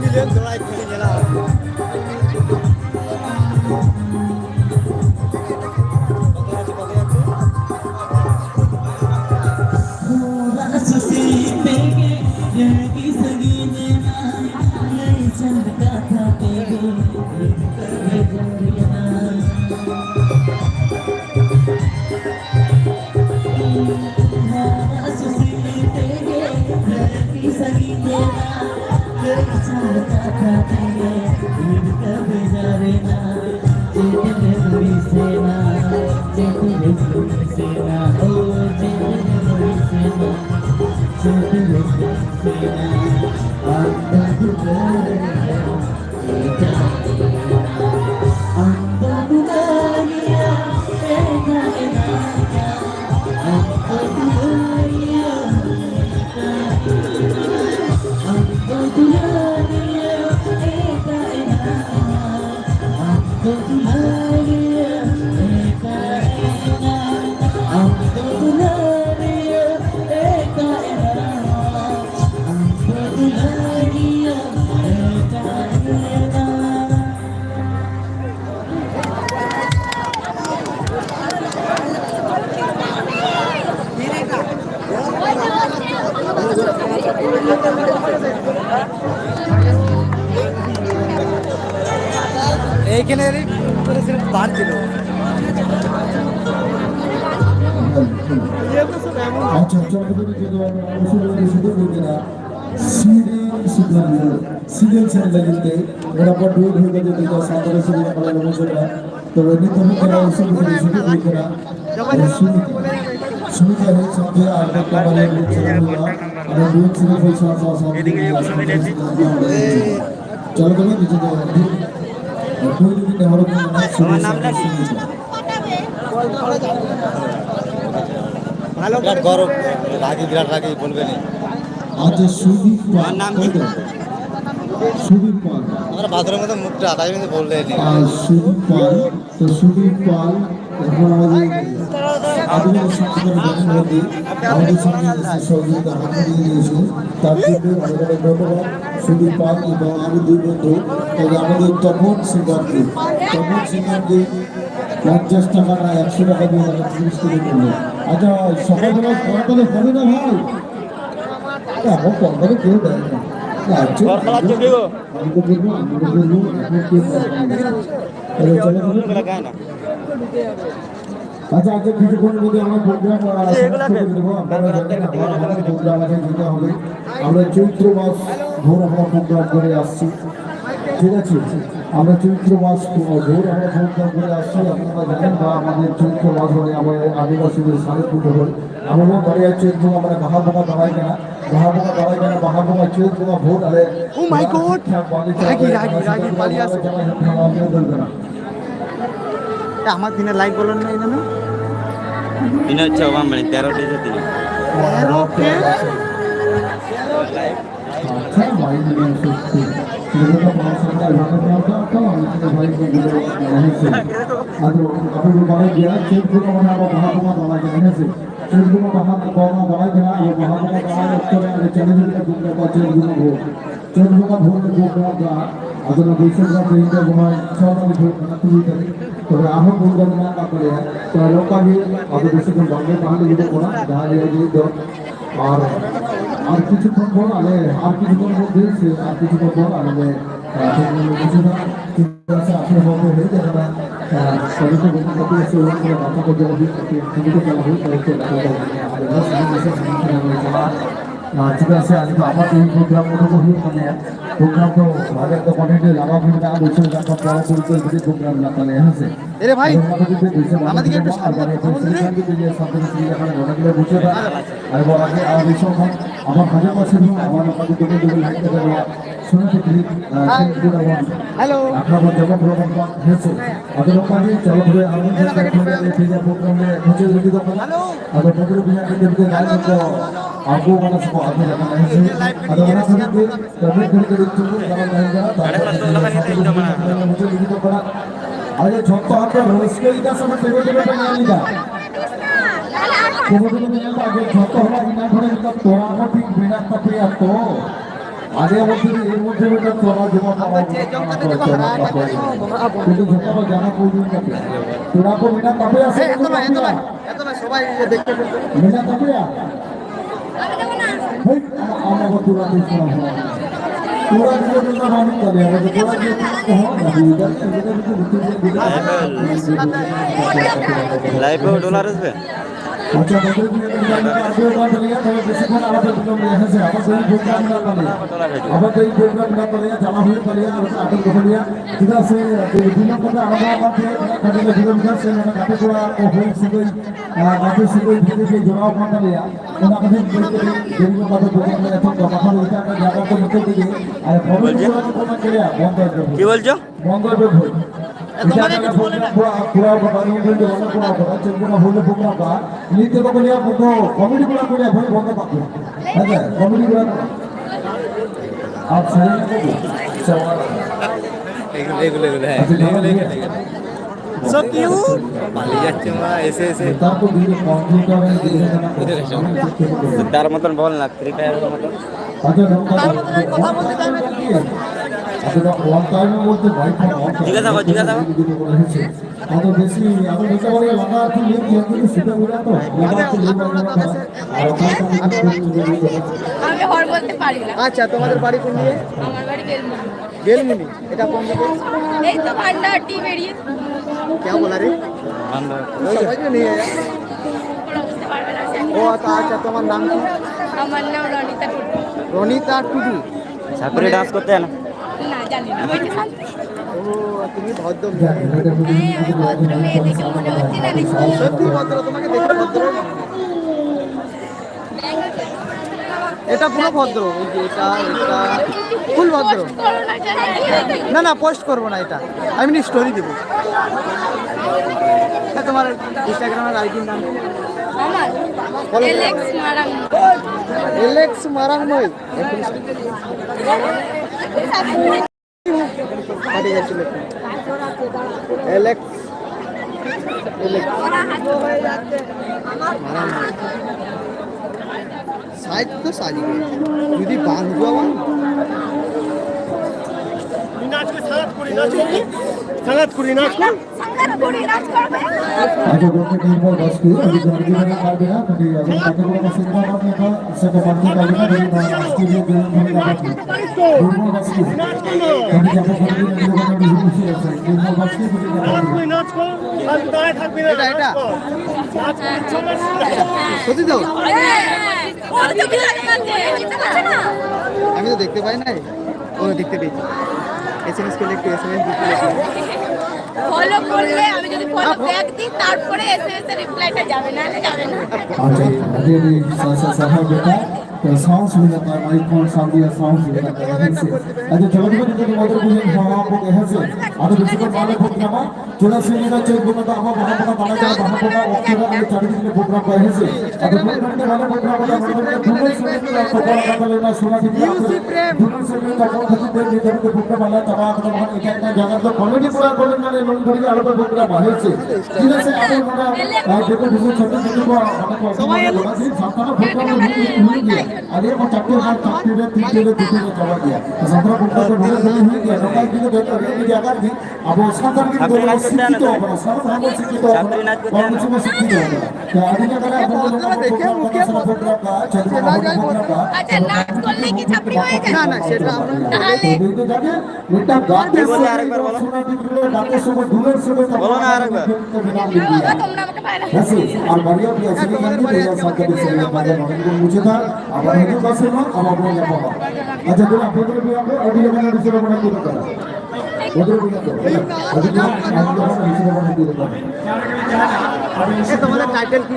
Million জোড়ায় খেলে গেলাম। এইখানে বার ছিল সিরিয়াল চ্যানেলে কিন্তু ওরা পর দুই ঘন্টা যদি সাধারণ সিরিয়াল করা লোকজনরা তো এমনি তুমি কেন অসুবিধা শুধু দুই কেনা সুবিধা হয়ে সঙ্গে আর একটা মানে চ্যানেলগুলো আর দুই সিরিয়াল হয়ে সব চলো তুমি নিজেদের দুই দিন হলো আমার নামটা কি ভালো বিরাট গরম রাগি বিরাট রাগি বলবেন আজ সুদীপ আমার নাম কি সুদীপ পাল আমরা বাজারের মধ্যে মুখটা তাই কিন্তু বললেন সুদীপ পাল তো সুদীপ পাল এখন আমাদের আদিবাসী সংস্কৃতির মধ্যে আমাদের সঙ্গে সহযোগিতা হাত দিয়ে দিয়েছে তার জন্য আমাদের ধন্যবাদ সুদীপ পাল এবং আমি দুই বন্ধু তবে আমাদের তপন সিদ্ধার্থী 50 টাকা না 100 টাকা দিয়ে 30 করে করলো আচ্ছা সকালবেলা সকালে হবে না ভাই এখন কলকাতা কেউ দেয় না আচ্ছা আজকে কিছুক্ষণের মধ্যে আমরা প্রোগ্রাম প্রোগ্রাম আছে যেতে হবে আমরা চৈত্র মাস ভোর আমরা প্রোগ্রাম করে আসছি ঠিক আছে আমরা চৈত্র মাস ভোর আমরা প্রোগ্রাম করে আসছি আপনারা জানেন বা আমাদের চৈত্র মাস হলে আমাদের আদিবাসীদের সাড়ে পুজো হয় আমরা বাড়ি চৈত্র আমরা বাহা বোকা দাঁড়াই কেনা বাহা বোকা চৈত্র ভোর আরে ও মাই গড রাগি পালিয়ে আসে আমার দিনে লাইক বলেন না এখানে দিন হচ্ছে মানে 13 ডেজে দিন ಅದನ್ನು ದೇಶದಿಂದ তবে আহ্বান করবেন না করে তো লোকালি আমাদের দেশে জঙ্গলে পাহাড়ে যেতে করা দেখা যায় যে আর কিছুক্ষণ পর আর কিছুক্ষণ মধ্যে আর কিছুক্ষণ পর আমাদের ঠিক আছে আজকে আমার এই প্রোগ্রাম মোটামুটি মানে প্রোগ্রাম তো ভালো একটা কন্টেন্টে লাগা কিন্তু না বলছিল যাকে বড় করতে যদি প্রোগ্রাম না তাহলে হচ্ছে এরে ভাই আমাদেরকে একটু সামনে কথা বলতে দে। আমার হাজার পার্সেন্ট আমার আপনাদের দুটো দুটো লাইক দেবো শুনেছি হ্যালো আপনার যেমন প্রোগ্রাম হয়েছে আপনার কাজে চলো ধরে আমি প্রোগ্রামে হচ্ছে যদি তখন ada beberapa pihak yang juga lain itu aku mana semua ada yang lain sih ada orang sendiri tapi dari itu dalam lain jalan muncul begitu pada ada contoh apa sekali kita sama tiba-tiba penyanyi kemudian yang ada contoh lah ini ada kita orang mati bina tapi atau ada yang mesti kita tora cuma kalau কিন্তু যত জানা প্রয়োজন থাকে তোরা কো মিনা তাপে আছে এত না সবাই দেখতে পেতো মিনা তাপে হেই আমার তোরা দিছ না তোরা দিলে তো আমি করে আমি তোরা দিয়ে লাইভে ডলার আসবে আচ্ছা বন্ধু আগে বাদ লিয়া তবে বেশিক্ষণ আমাদের প্রোগ্রাম নিয়ে এসেছে আমাদের এই প্রোগ্রাম না করে জানা হয়ে পারে আটক করে লিয়া ঠিক আছে বিভিন্ন কথা আলাদা আমাদের কাজে জীবন কাছে না কাটে করা ও হোল সিগই কাটে সিগই থেকে জড়াও কথা লিয়া ওনা কাছে বিভিন্ন কথা প্রোগ্রাম নিয়ে এখন কথা বলতে আমরা জায়গা তো নিতে দিই আর খবর প্রোগ্রাম করে বন্ধ করে কি বলছো বন্ধ করে নিতে তো বলিয়া কমেডি গুলা করিয়া ভয় বন্ধ পাবো আচ্ছা কমেডি গুলা আচ্ছা সো কিউট পালিয়ে যাচ্ছে মা এসে এসে তারপর দিলে কম্পিউটারে তার মতন বল না ফ্রি ফায়ারের মতন আচ্ছা কথা বলতে চাই না আসলে ওয়ান টাইমে বলতে ভাই জিজ্ঞাসা কর এত বেশি আমি বলতে পারি লাগা আছে লিঙ্ক কিন্তু সেটা বলা তো লাগা আছে লিঙ্ক আমি হর বলতে পারি না। আচ্ছা তোমাদের বাড়ি কোন দিকে আমার বাড়ি বেলমুড়ি। বেলমুনি এটা কোন দিকে এই তো ভান্ডার টি বেরিয়ে क्या बोला रे समझ में नहीं आया ওরা বুঝতে পারবে না সে। ও আচ্ছা তোমার নাম কি আমার নাম রনিতা টুডু। রনিতা টুডু ছাত্রী ডান্স করতে জানো না জানি না ওইটা শান্তি। ও তুমি ভদ্র মেয়ে। হ্যাঁ আমি ভদ্র মেয়ে দেখে মনে হচ্ছে না দেখি। সত্যি ভদ্র তোমাকে দেখে ভদ্র এটা পুরো ভদ্র এই যে এটা ফুল ভদ্র পোস্ট করো না জানি। না না পোস্ট করবো না এটা আমি স্টোরি দেবো তোমার ইনস্টাগ্রামের আইডির নাম আমার বলো। Alex Marang. এলেক্স মারাংময় হারিয়ে যাচ্ছিল এলেক্স এলেক্স মারাংময় সাইড তো সাজি যদি বাঁধবো আমার সাঙ্গাত করি নাচ করবে। আচ্ছা বলতে নির্মল বাসকে আমি জানি না পারবে না কিন্তু আমি তাকে বলা সিনেমা বানাতে না সেটা বানাতে পারবে না যদি না স্টুডিও গেম খেলে না নির্মল বাসকে আমি যাবো বলি নির্মল বাসকে আছে নির্মল বাসকে এটা এটা সত্যি তো ও তো কি লাগছে দেখতে পাচ্ছ না। আমি তো দেখতে পাই নাই ও দেখতে পেয়েছি এসএমএস করলে একটু এসএমএস দিতে ফলো করলে আমি যদি ফলো ব্যাক দিই তারপরে এসএমএস এর রিপ্লাইটা যাবে না যাবে না। अच्छा ये साहा बेटा तो साउंड भी जाता है माइक फोन साउंड या साउंड भी जाता है अच्छा चलो तो जो मोटर बुझे साहा को कहे से अब दूसरे को माले प्रोग्राम चला से मेरा चेक बोला तो अब वहां पर माला जा वहां पर ऑक्टोबर में 40 दिन प्रोग्राम कहे से अब प्रोग्राम के वाले प्रोग्राम का मतलब दूसरे से का प्रोग्राम का लेना सुना थी म्यूजिक प्रेम दूसरे से का खातिर दे दे तो प्रोग्राम वाला तबा तो वहां एक एक जगह तो कॉमेडी पूरा करने वाले लोग थोड़ी आलो प्रोग्राम है से ठीक है आप हमारा देखो दूसरे छोटे छोटे को हमें समय लगा दी साथ में प्रोग्राम नहीं अरे वो चक्के में चक्के में तीन में चला गया तो 17 फुट का ढोल नहीं हुई गया नौका की तो ये जगह थी अब उसका कर के तो सीखी तो पर सब हम सीखी तो और कुछ में सीखी तो तो आगे का करा हम देखे मुख्य प्रोग्राम का चलना प्रोग्राम का अच्छा नाच করলে কি ছাপড়ি হয়ে যায় না না সেটা আমরা তাহলে तो जाके এটা গাতে বলে আরেকবার বলো। শোনা দিলে গাতে সব দুলের সব বলো না আরেকবার। বাবা তোমরা আমাকে পায়রা ऐसे और बढ़िया भी ऐसे नहीं करते तो सब के से हमारे नॉलेज को मुझे था अब हम जो बस ना अब आप लोग यहाँ पाओ अच्छा तो आप लोग भी आप अभी लोगों ने दूसरा बना के करा उधर भी तो अभी जो हम लोग ने दूसरा बना के करा এ তোমাদের টাইটেল কি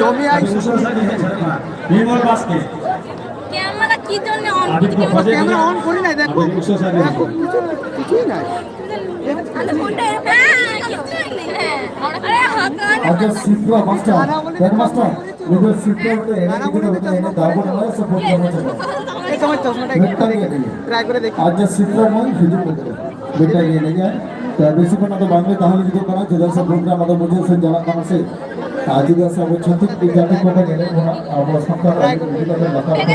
জমি আই ক্যামেরা কি জন্য অন ক্যামেরা অন করি নাই দেখো দেখো কিছুই নাই আরে ফোনটা হ্যাঁ কিছু নেই হ্যাঁ আরে হাকান अच्छा सीखवा मास्टर हेड मास्टर मुझे सीखवा होते हैं इन्हें दाबो ना सपोर्ट करना चाहिए এই তোমার চশমাটা बेटा ये नहीं ট্রাই করে দেখি आज सीखवा मन फिजिक करते बेटा ये नहीं है तो बेसिक ना तो बांग्ला ताहले जो करा जो से प्रोग्राम मतलब मुझे से जाना करना से आज का सब छत्तीस की जाति को का गेले होना अब सबका मुझे का लता होना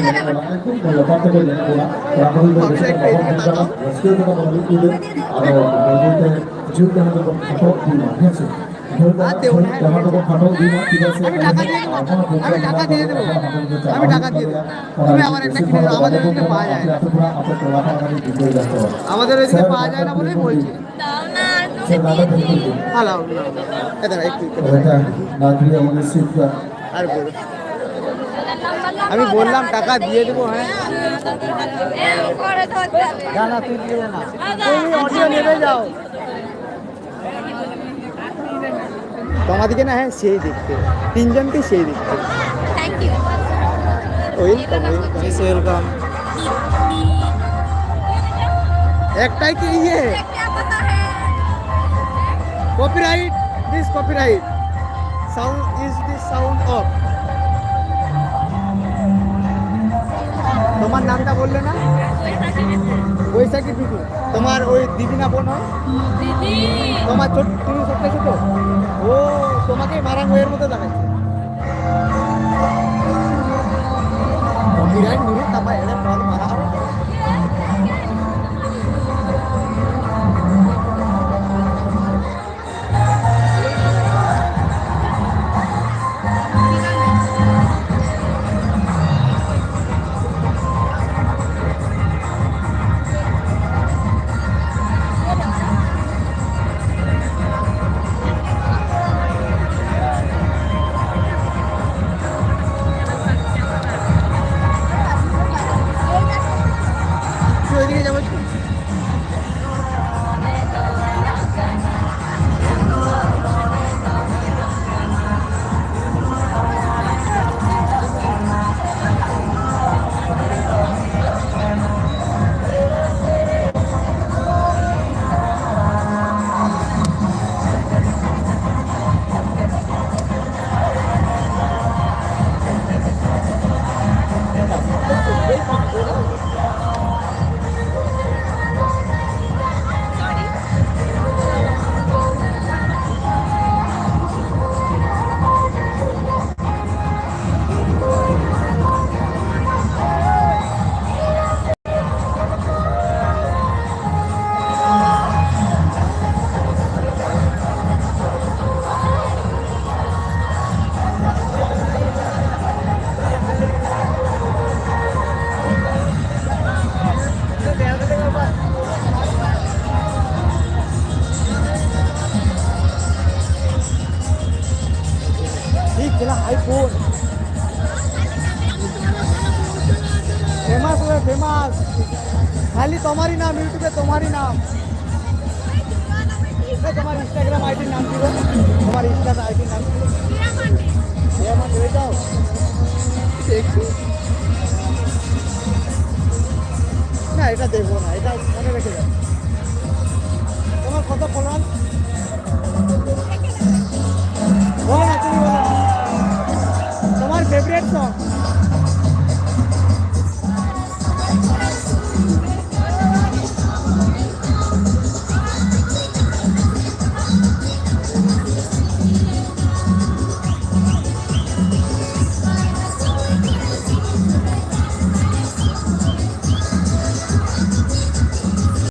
एकदम लता को गेले होना राहुल को बेसिक बहुत इसके तो मतलब कि और बोलते जीव का तो फोटो दिना है से जहाँ तो फोटो दिना किधर से আমি টাকা দিয়ে দেবো আমি টাকা দিয়ে দেবো আমি টাকা দিয়ে দেবো তুমি আমার একটা কিনে দাও আমাদের এখানে পাওয়া যায় না আমাদের এখানে পাওয়া যায় না বলেই বলছি দাও না তুমি দিয়েছি ভালো এটা একটু আর বলো আমি বললাম টাকা দিয়ে দেবো হ্যাঁ করে ধরতে হবে না না তুই দিও না তুমি অডিও নেবে যাও তোমাদিকে না হ্যাঁ সেই দেখতে তিনজনকে সেই দেখতে থ্যাংক ইউ ওয়েলকাম ওয়েলকাম একটাই কি ইয়ে क्या पता है copyright this copyright sound is this sound of তোমার নামটা বললে না বৈশাখী টুটু তোমার ওই দিদি না বোন হয় दीदी তোমার ছোট তুমি ছোট্ট ছোট ও তোমাকে মারাঙ্গ এর মতো দেখাচ্ছে কপিরাইট নিয়ে তারপর এর পর মারা হবে তুই ওইদিকে যাবো ঠিক চলা আইফোন फेमस हुए फेमस खाली तुम्हारी नाम यूट्यूब पे तुम्हारी नाम तुम्हारी इंस्टाग्राम आईडी नाम की तुम्हारी इंस्टा आईडी नाम ये मत ले जाओ দেখছি না এটা দেখবো না এটা মনে রেখে যাও তোমার কত ফলোয়ার